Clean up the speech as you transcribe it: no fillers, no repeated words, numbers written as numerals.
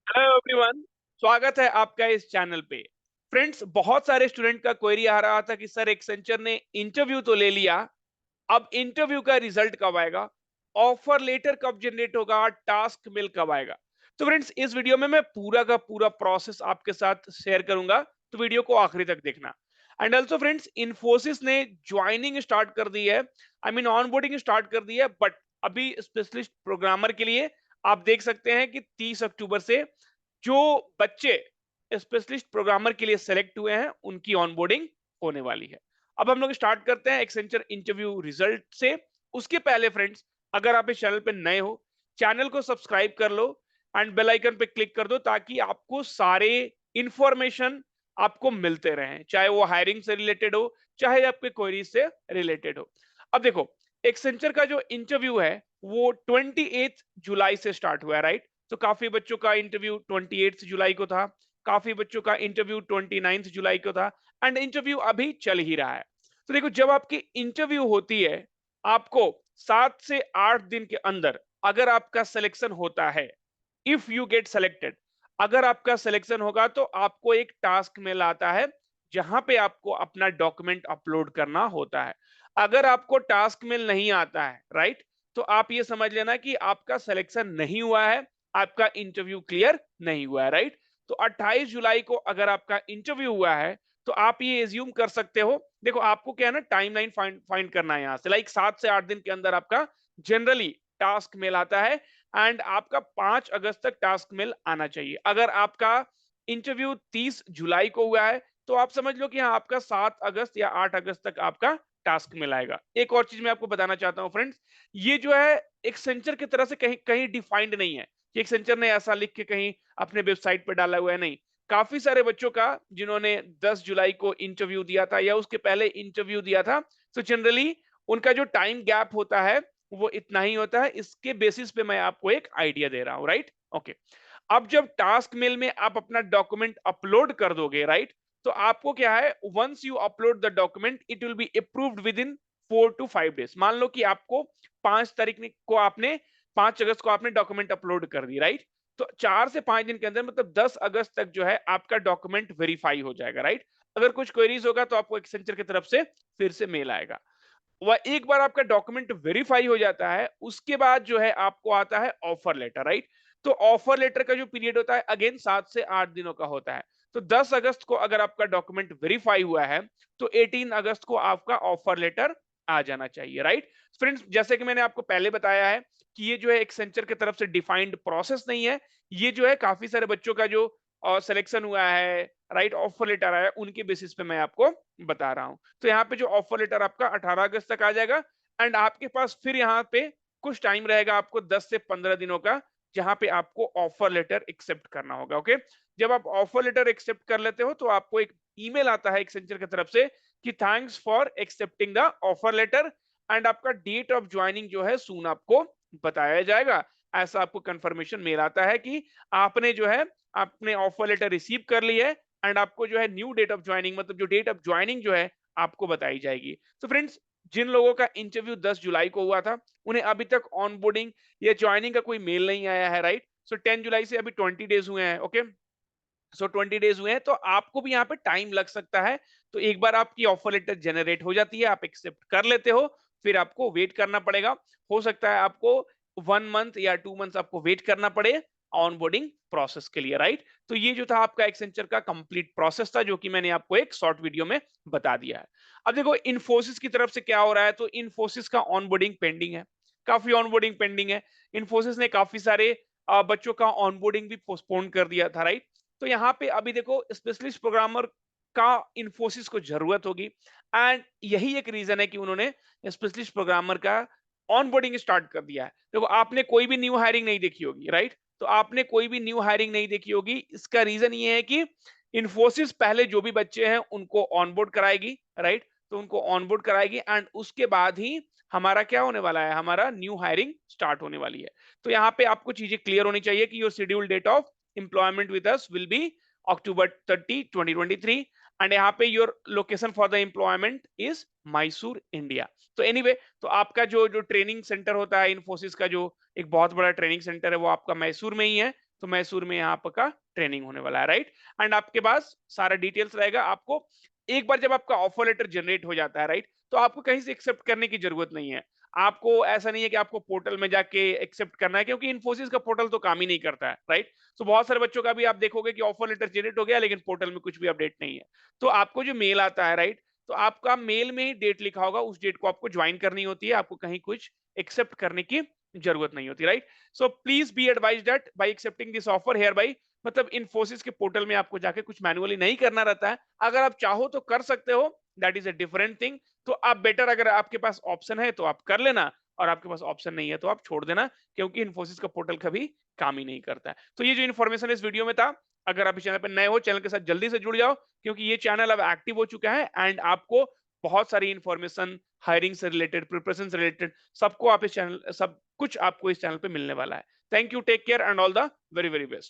Hello everyone, स्वागत है आपका इस चैनल पे। फ्रेंड्स, बहुत सारे स्टूडेंट का क्वेरी आ रहा था कि सर एक्सेंचर ने इंटरव्यू तो ले लिया, अब इंटरव्यू का रिजल्ट कब आएगा, ऑफर लेटर कब जनरेट होगा, टास्क मेल कब आएगा। तो फ्रेंड्स, इस वीडियो में मैं पूरा का पूरा प्रोसेस आपके साथ शेयर करूंगा, तो वीडियो को आखिरी तक देखना। एंड ऑल्सो फ्रेंड्स, इन्फोसिस ने ज्वाइनिंग स्टार्ट कर दी है, आई मीन ऑनबोर्डिंग स्टार्ट कर दी है, बट अभी स्पेशलिस्ट प्रोग्रामर के लिए आप देख सकते हैं कि 30 अक्टूबर से जो बच्चे स्पेशलिस्ट प्रोग्रामर के लिए सेलेक्ट हुए हैं उनकी ऑनबोर्डिंग होने वाली है। अब हम लोग स्टार्ट करते हैं एक्सेंचर इंटरव्यू रिजल्ट से। उसके पहले फ्रेंड्स, अगर आप इस चैनल पे नए हो, चैनल को सब्सक्राइब कर लो एंड बेल आइकन पे क्लिक कर दो, ताकि आपको सारे इंफॉर्मेशन आपको मिलते रहें, चाहे वो हायरिंग से रिलेटेड हो, चाहे आपके क्वेरीज से रिलेटेड हो। अब देखो, एक्सेंचर का जो इंटरव्यू है वो 28 जुलाई से स्टार्ट हुआ है, राइट? तो काफी बच्चों का इंटरव्यू 28 जुलाई को था, काफी बच्चों का इंटरव्यू 29 जुलाई को था, एंड इंटरव्यू अभी चल ही रहा है। तो देखो, जब आपकी इंटरव्यू होती है, आपको 7 से 8 दिन के अंदर अगर आपका सिलेक्शन होता है, इफ यू गेट सेलेक्टेड, अगर आपका सिलेक्शन होगा तो आपको एक टास्क मेल आता है, जहां पे आपको अपना डॉक्यूमेंट अपलोड करना होता है। अगर आपको टास्क मेल नहीं आता है, राइट, तो आप ये समझ लेना कि आपका सिलेक्शन नहीं हुआ है, आपका इंटरव्यू क्लियर नहीं हुआ है, राइट? तो 28 जुलाई को अगर आपका इंटरव्यू हुआ है, तो आप ये एज्यूम कर सकते हो। देखो, आपको क्या है ना, टाइमलाइन फाइंड फाइंड करना है यहाँ से, लाइक 7 से 8 दिन के अंदर आपका जनरली टास्क मेल आता है, एंड आपका 5 अगस्त तक टास्क मेल आना चाहिए। अगर आपका इंटरव्यू 30 जुलाई को हुआ है, तो आप समझ लो कि हाँ, आपका 7 अगस्त या 8 अगस्त तक आपका टास्क मेल आएगा। एक और चीज मैं आपको बताना चाहता हूँ फ्रेंड्स, ये जो है एक्सेंचर की तरह से कहीं कहीं डिफाइंड नहीं है कि एक्सेंचर ने ऐसा लिख के कहीं अपने वेबसाइट पे डाला हुआ है, नहीं। काफी सारे बच्चों का जिन्होंने 10 जुलाई को इंटरव्यू दिया था या उसके पहले इंटरव्यू दिया था, तो जनरली उनका जो टाइम गैप होता है वो इतना ही होता है। इसके बेसिस पे मैं आपको एक आइडिया दे रहा हूँ, राइट? ओके। अब जब टास्क मेल में आप अपना डॉक्यूमेंट अपलोड कर दोगे, राइट, तो आपको क्या है, once you upload the document it will be approved within 4 to 5 days. मान लो कि आपको 5 तारीख को आपने 5 अगस्त को आपने डॉक्यूमेंट अपलोड कर दी, राइट? तो 4 से 5 दिन के अंदर, मतलब 10 अगस्त तक जो है आपका डॉक्यूमेंट वेरीफाई हो जाएगा, राइट? अगर कुछ क्वेरीज होगा तो आपको एक्सेंचर की तरफ से फिर से मेल आएगा। वह एक बार आपका डॉक्यूमेंट वेरीफाई हो जाता है, उसके बाद जो है आपको आता है ऑफर लेटर, राइट? तो ऑफर लेटर का जो पीरियड होता है अगेन 7 से 8 दिनों का होता है। तो 10 अगस्त को अगर आपका डॉक्यूमेंट वेरीफाई हुआ है, तो 18 अगस्त को आपका ऑफर लेटर आ जाना चाहिए, राइट? फ्रेंड्स, जैसे कि मैंने आपको पहले बताया है कि ये जो है एक्सेंचर की तरफ से डिफाइंड प्रोसेस नहीं है। ये जो है काफी सारे बच्चों का जो सिलेक्शन हुआ है, राइट, ऑफर लेटर आया, उनके बेसिस पे मैं आपको बता रहा हूँ। तो यहाँ पे जो ऑफर लेटर आपका 18 अगस्त तक आ जाएगा, एंड आपके पास फिर यहाँ पे कुछ टाइम रहेगा आपको 10 से 15 दिनों का, जहाँ पे आपको ऑफर लेटर एक्सेप्ट करना होगा। ओके। जब आप ऑफर लेटर एक्सेप्ट कर लेते हो, तो आपको एक ईमेल आता है एक्सेंचर की तरफ से कि thanks for accepting the offer letter, and आपका डेट ऑफ ज्वाइनिंग जो है सून आपको बताया जाएगा। ऐसा आपको कंफर्मेशन मेल आता है कि आपने जो है आपने ऑफर लेटर रिसीव कर ली है, एंड आपको जो है न्यू डेट ऑफ ज्वाइनिंग, मतलब जो डेट ऑफ ज्वाइनिंग जो है आपको बताई जाएगी। तो फ्रेंड्स, जिन लोगों का इंटरव्यू 10 जुलाई को हुआ था, उन्हें अभी तक ऑनबोर्डिंग या ज्वाइनिंग का कोई मेल नहीं आया है, राइट? सो 10 जुलाई से अभी 20 डेज हुए हैं। ओके। सो 20 डेज हुए हैं, तो आपको भी यहाँ पे टाइम लग सकता है। तो एक बार आपकी ऑफर लेटर जनरेट हो जाती है, आप एक्सेप्ट कर लेते हो, फिर आपको वेट करना पड़ेगा। हो सकता है आपको 1 मंथ या 2 मंथ आपको वेट करना पड़े ऑनबोर्डिंग प्रोसेस के लिए, राइट? तो ये जो था आपका एक्सेंचर का कंप्लीट प्रोसेस था, जो कि मैंने आपको एक शॉर्ट वीडियो में बता दिया है। अब देखो, इन्फोसिस की तरफ से क्या हो रहा है, तो इन्फोसिस का ऑनबोर्डिंग पेंडिंग है, काफी ऑनबोर्डिंग पेंडिंग है। इन्फोसिस ने काफी सारे बच्चों का ऑनबोर्डिंग भी पोस्टपोन कर दिया था, राइट? तो यहाँ पे अभी देखो, स्पेशलिस्ट प्रोग्रामर का इन्फोसिस को जरूरत होगी, एंड यही एक रीजन है कि उन्होंने स्पेशलिस्ट प्रोग्रामर का ऑनबोर्डिंग स्टार्ट कर दिया है। देखो, आपने कोई भी न्यू हायरिंग नहीं देखी होगी, राइट? तो आपने कोई भी न्यू हायरिंग नहीं देखी होगी, इसका रीजन ये है कि इन्फोसिस पहले जो भी बच्चे हैं उनको ऑनबोर्ड कराएगी, राइट? तो उनको ऑनबोर्ड कराएगी, एंड उसके बाद ही हमारा क्या होने वाला है, हमारा न्यू हायरिंग स्टार्ट होने वाली है। तो यहाँ पे आपको चीजें क्लियर होनी चाहिए कि your schedule date of employment with us will be October 30, 2023, and यहाँ पे your location for the employment is Mysore, India. तो एनीवे, तो आपका जो जो ट्रेनिंग सेंटर होता है इन्फोसिस का, जो एक बहुत बड़ा ट्रेनिंग सेंटर है, वो आपका मैसूर में ही है। तो मैसूर में यहाँ आपका ट्रेनिंग होने वाला है, राइट? एंड आपके पास सारा डिटेल्स रहेगा। आपको एक बार जब आपका ऑफर लेटर जनरेट हो जाता है, राइट, तो आपको कहीं से एक्सेप्ट करने की जरूरत नहीं है। आपको ऐसा नहीं है कि आपको पोर्टल में जाके एक्सेप्ट करना है, क्योंकि इन्फोसिस का पोर्टल तो काम ही नहीं करता है, राइट? तो बहुत सारे बच्चों का भी आप देखोगे कि ऑफर लेटर जनरेट हो गया लेकिन पोर्टल में कुछ भी अपडेट नहीं है। तो आपको जो मेल आता है, राइट, तो आपका मेल में ही डेट लिखा होगा, उस डेट को आपको ज्वाइन करनी होती है, आपको कहीं कुछ एक्सेप्ट करने की जरूरत नहीं होती, right? So please be advise that by accepting this offer hereby, मतलब इन्फोसिस के पोर्टल में आपको जाके कुछ मैनुअली नहीं करना रहता है। अगर आप चाहो तो कर सकते हो, that is a different thing. तो आप बेटर, अगर आपके पास ऑप्शन है तो आप कर लेना, और आपके पास ऑप्शन नहीं है तो आप छोड़ देना, क्योंकि इन्फोसिस का पोर्टल कभी काम ही नहीं करता है। तो ये जो इन्फॉर्मेशन इस वीडियो में था, अगर आप इस चैनल पर नए हो, चैनल के साथ जल्दी से जुड़ जाओ, क्योंकि ये चैनल अब एक्टिव हो चुका है एंड आपको बहुत सारी इन्फॉर्मेशन हायरिंग से रिलेटेड, प्रिपरेशन से रिलेटेड, सबको आप इस चैनल सब कुछ आपको इस चैनल पे मिलने वाला है। Thank you, take care and all the very very best.